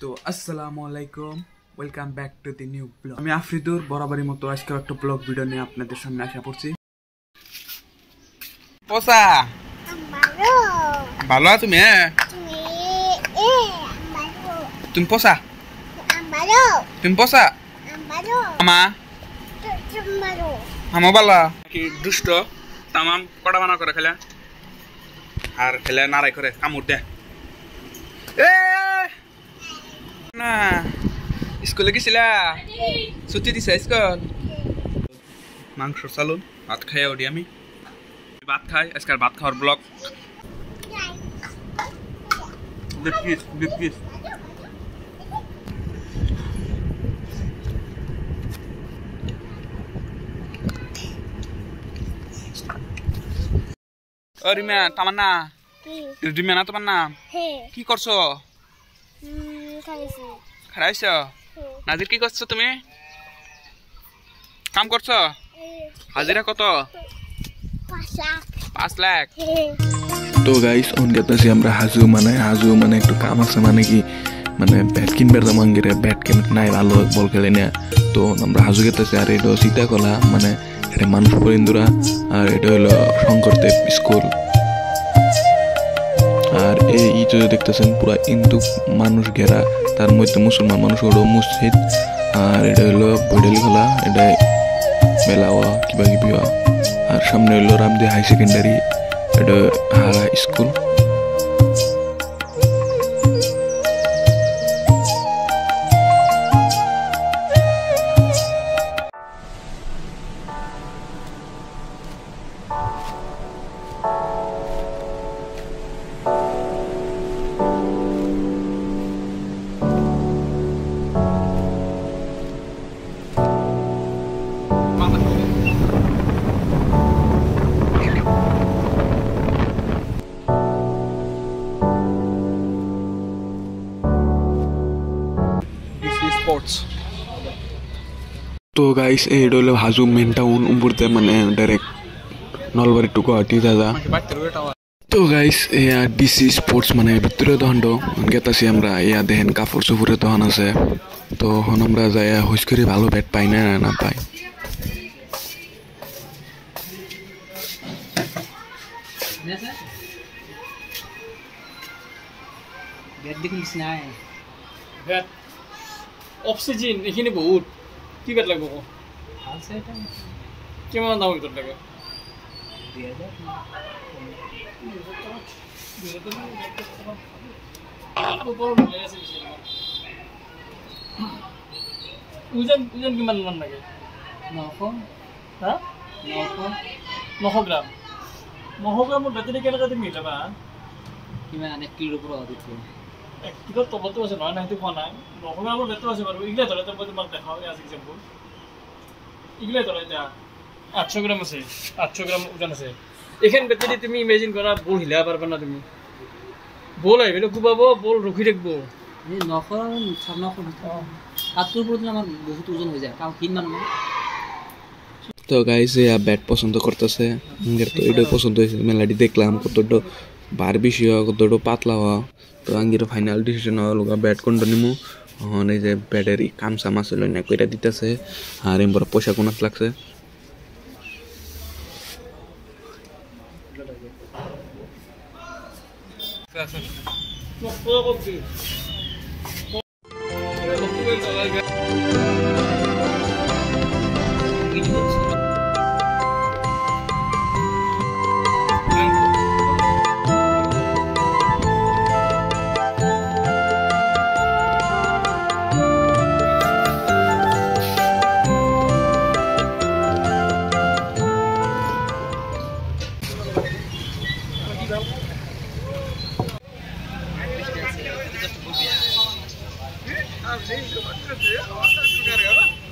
তো আসসালামু আলাইকুম, welcome back to the new blog. আমি আফ্রিদুর বরাবরের মতো আজকে একটা ব্লগ ভিডিও নিয়ে আপনাদের সামনে আসা পড়ছি। পোসা ভালো আছো তুমি? তুমি পোসা তুমি পোসা আমা আমা বালা কি দুষ্ট তামাম কড়া বানা করে খেলে আর খেলে নারাই করে কামড় দে। না স্কুলে গেছিলা? ছুটি দিছে স্কুল? মাংস চালুন ভাত খাই ওডি আমি ভাত খাই আজকাল ভাত খাওয়ার ব্লগ রিমা তামান্না রিমা না তোমার নাম কি করছো? খাইছ নাজির কি করছো তুমি? কাম করছো? হাজিরা কত? 5 লাখ। তো গাইস অনগাতাছি আমরা হাজু মানে একটু কাম আছে মানে কি মানে ব্যাট কিনবার দাম গেরে ব্যাট কেন নাই ভালো বল খেলে না। তো আমরা হাজু গেতাছি আর এটা সীতাকলা মানে এটা মানুষ পরিন্দুরা আর এটা হলো শঙ্করদেব স্কুল। আর এই যে দেখতেছেন পুরা হিন্দু মানুষ ঘেরা, তার মধ্যে মুসলমান মানুষ হলো মসজিদ। আর এটা হলো বৈডালি খোলা, এটা মেলাওয়া কিবা কিবি। আর সামনে হলো রামদি হাই সেকেন্ডারি, এটা হারা স্কুল। তো গাইস এইটা হলো হাজু মেন টাউন উপরতে মানে ডাইরেক্ট নলবাড়ি টু গুয়াহাটি দাদা। তো গাইস এয়া ডিসি স্পোর্টস মানে ভিতরে দহন গেতাছি আমরা। ইয়া দেখেন কাপড় চোপড়ে দহন আছে। তো হন আমরা যাই হুইস করে ভালো ব্যাট পাই না না পাই। অক্সিজেন এখানে বহুত কি ব্যাট লাগবো কেমন দাম ভিতর লাগে? ওজন কিমান মান লাগে? 900 গ্রাম। 900 গ্রামৰ বেটাৰী কেনেকৈ তুমি যাবা? কিমান 1 কিলোৰ পৰা অধিক 1 কিলোৰ তলতো আছে নহয়, সেইটো কোৱা নাই। 900 গ্ৰামৰ বেটাৰী আছে বাৰু। ইগলা ধৰে মই তোমাক দেখাওঁ আজি এক্সাম্পল। ইগলা ধৰে এতিয়া 800 গ্রাম আছে, 800 গ্রাম ওজন আছে। এখান বেটারি তুমি ইমাজিন করা বল হিলা পারবা না তুমি? বল আইবে কুবাবো, বল রুখি রাখবো। এই 900 তাতকৈ ওপৰত আমার বহুত ওজন হয়ে যায় কারণ কিন মানুষ। তো গাইস ইয়া ব্যাট পছন্দ করতেছে, তো এটা পছন্দ হয়েছে। মেলাডি দেখলাম কতটা বার বেশি হওয়া কতটা পাতলা হওয়া। তো আঙ্গির ফাইনাল ডিসিশন হলো ব্যাট কোনটা নিমু। এই যে ব্যাটের কাম সাম আসলে না কইরা দিতেছে আর এমবর পয়সা কোনাত লাগছে।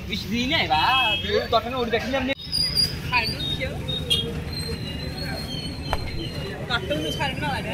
Bisa ini ya, Pak. Dulu tokennya udah dekatnya nih. Kartun sih. Kartun tuh sekarang ada.